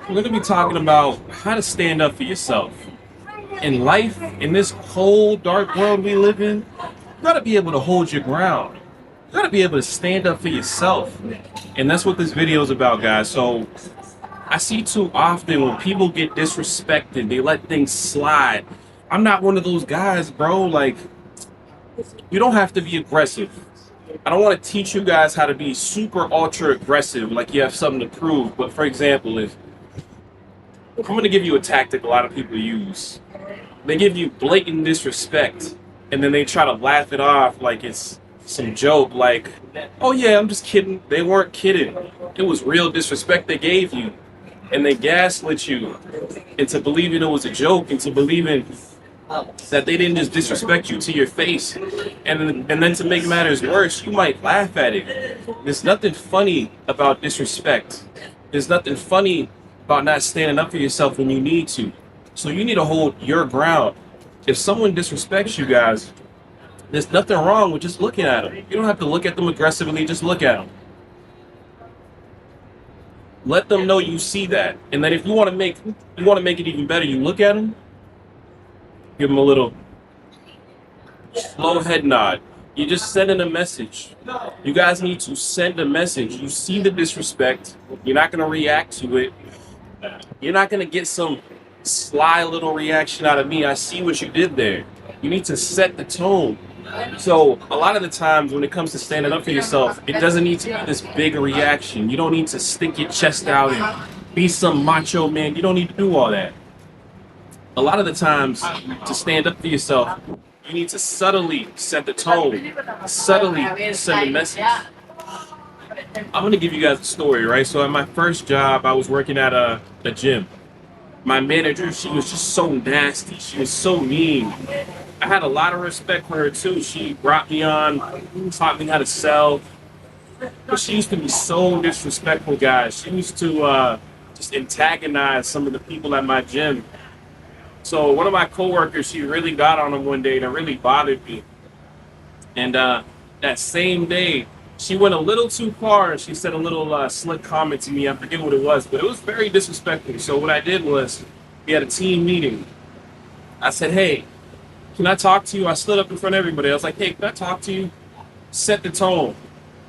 We're going to be talking about how to stand up for yourself. In life, in this cold, dark world we live in, you got to be able to hold your ground. You got to be able to stand up for yourself. And that's what this video is about, guys. So I see too often when people get disrespected, they let things slide. I'm not one of those guys, bro. Like, you don't have to be aggressive. I don't want to teach you guys how to be super ultra aggressive, like you have something to prove. But for example, if I'm going to give you a tactic a lot of people use. They give you blatant disrespect, and then they try to laugh it off like it's some joke, like, oh yeah, I'm just kidding. They weren't kidding. It was real disrespect they gave you. And they gaslit you into believing it was a joke, into believing that they didn't just disrespect you to your face. And then to make matters worse, you might laugh at it. There's nothing funny about disrespect. There's nothing funny about not standing up for yourself when you need to. So you need to hold your ground. If someone disrespects you guys, there's nothing wrong with just looking at them. You don't have to look at them aggressively, just look at them. Let them know you see that. And then if you want to make it even better, you look at them, give them a little slow head nod. You're just sending a message. You guys need to send a message. You see the disrespect. You're not going to react to it. You're not going to get some sly little reaction out of me. I see what you did there. You need to set the tone. So a lot of the times when it comes to standing up for yourself, it doesn't need to be this big reaction. You don't need to stick your chest out and be some macho man. You don't need to do all that. A lot of the times to stand up for yourself, you need to subtly set the tone, subtly send a message. I'm going to give you guys a story, right? So at my first job, I was working at a gym. My manager, she was just so nasty. She was so mean. I had a lot of respect for her too. She brought me on, taught me how to sell. But she used to be so disrespectful, guys. She used to just antagonize some of the people at my gym. So one of my coworkers, she really got on him one day and it really bothered me. And that same day, she went a little too far and she said a little slick comment to me. I forget what it was, but it was very disrespectful. So what I did was, we had a team meeting. I said, hey, can I talk to you? I stood up in front of everybody. I was like, hey, can I talk to you? Set the tone.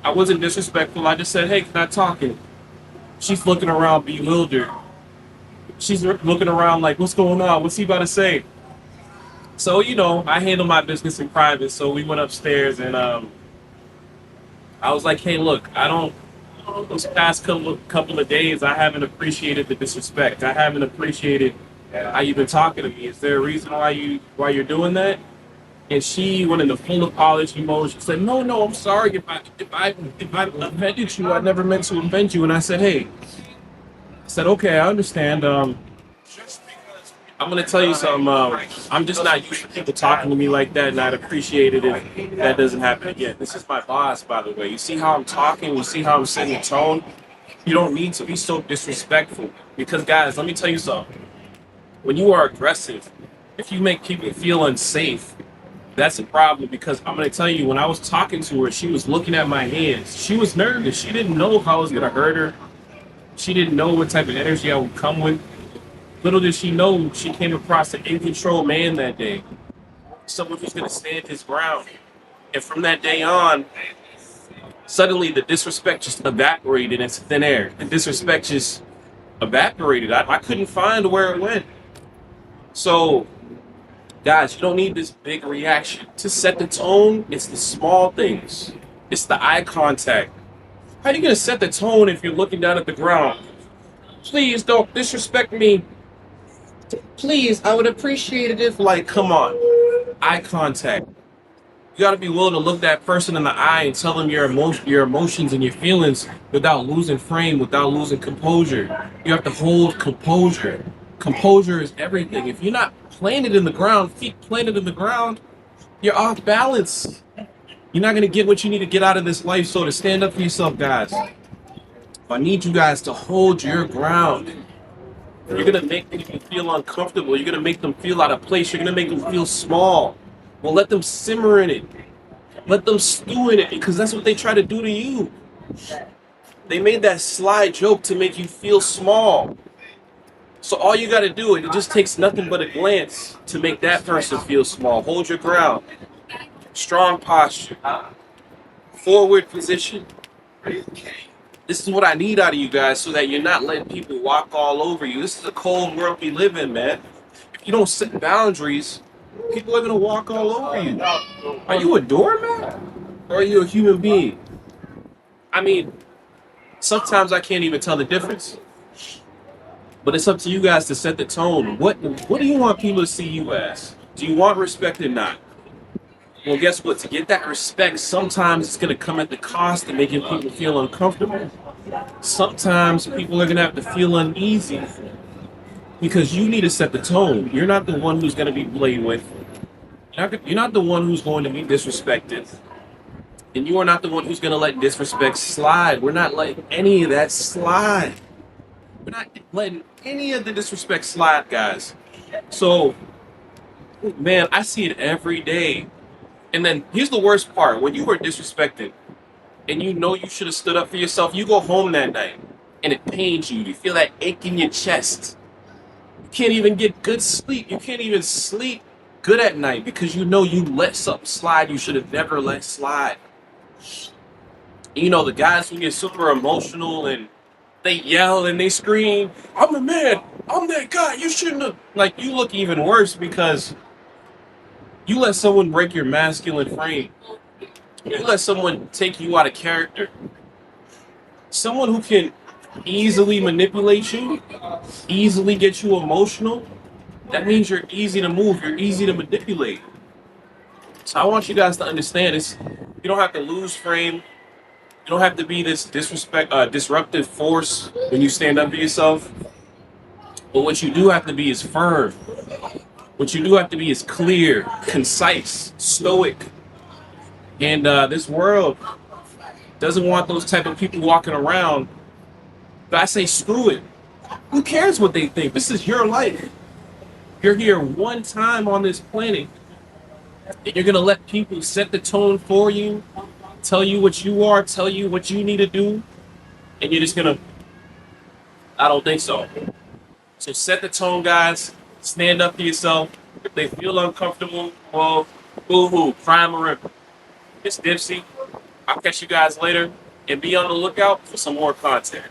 I wasn't disrespectful. I just said, hey, can I talk? And she's looking around bewildered. She's looking around like, what's going on? What's he about to say? So, I handle my business in private. So we went upstairs and I was like, hey, look, those past couple of days, I haven't appreciated the disrespect. I haven't appreciated how you've been talking to me. Is there a reason why you're doing that? And she went into full apology mode. She said, no, I'm sorry if I offended you. I never meant to offend you. And I said, hey, okay, I understand. I'm gonna tell you something. I'm just not used to people talking to me like that, and I'd appreciate it if that doesn't happen again. This is my boss, by the way. You see how I'm talking? You see how I'm setting the tone? You don't need to be so disrespectful. Because, guys, let me tell you something. When you are aggressive, if you make people feel unsafe, that's a problem. Because I'm gonna tell you, when I was talking to her, she was looking at my hands. She was nervous. She didn't know if I was gonna hurt her. She didn't know what type of energy I would come with. Little did she know, she came across an in-control man that day. Someone who's going to stand his ground. And from that day on, suddenly the disrespect just evaporated into thin air. The disrespect just evaporated. I couldn't find where it went. So, guys, you don't need this big reaction. To set the tone, it's the small things. It's the eye contact. How are you going to set the tone if you're looking down at the ground? Please don't disrespect me. Please, I would appreciate it if, come on. Eye contact. You got to be willing to look that person in the eye and tell them your emotions and your feelings without losing frame, without losing composure. You have to hold composure. Composure is everything. If you're not planted in the ground, feet planted in the ground, you're off balance. You're not going to get what you need to get out of this life. So to stand up for yourself, guys, I need you guys to hold your ground. You're going to make people feel uncomfortable. You're going to make them feel out of place. You're going to make them feel small. Well, let them simmer in it. Let them stew in it, because that's what they try to do to you. They made that sly joke to make you feel small. So all you got to do, it just takes nothing but a glance to make that person feel small. Hold your ground. Strong posture. Forward position. This is what I need out of you guys so that you're not letting people walk all over you. This is a cold world we live in, man. If you don't set boundaries, people are going to walk all over you. Are you a doormat? Or are you a human being? I mean, sometimes I can't even tell the difference. But it's up to you guys to set the tone. What do you want people to see you as? Do you want respect or not? Well, guess what? To get that respect, sometimes it's going to come at the cost of making people feel uncomfortable. Sometimes people are going to have to feel uneasy because you need to set the tone. You're not the one who's going to be played with. You're not the one who's going to be disrespected. And you are not the one who's going to let disrespect slide. We're not letting any of that slide. We're not letting any of the disrespect slide, guys. So, man, I see it every day. And then here's the worst part. When you were disrespected and you know you should have stood up for yourself, you go home that night and it pains you. You feel that ache in your chest. You can't even get good sleep. You can't even sleep good at night because you know you let something slide you should have never let slide. You know, the guys who get super emotional and they yell and they scream, I'm the man, I'm that guy, you shouldn't have. Like, you look even worse because you let someone break your masculine frame. You let someone take you out of character. Someone who can easily manipulate you, easily get you emotional, that means you're easy to move, you're easy to manipulate. So I want you guys to understand this. You don't have to lose frame. You don't have to be this disruptive force when you stand up for yourself. But what you do have to be is firm. What you do have to be is clear, concise, stoic. And this world doesn't want those type of people walking around. But I say, screw it. Who cares what they think? This is your life. You're here one time on this planet. And you're going to let people set the tone for you, tell you what you are, tell you what you need to do. And you're just going to, I don't think so. So set the tone, guys. Stand up for yourself. If they feel uncomfortable, well, boo-hoo, crime a ripper. It's Dipsy. I'll catch you guys later. And be on the lookout for some more content.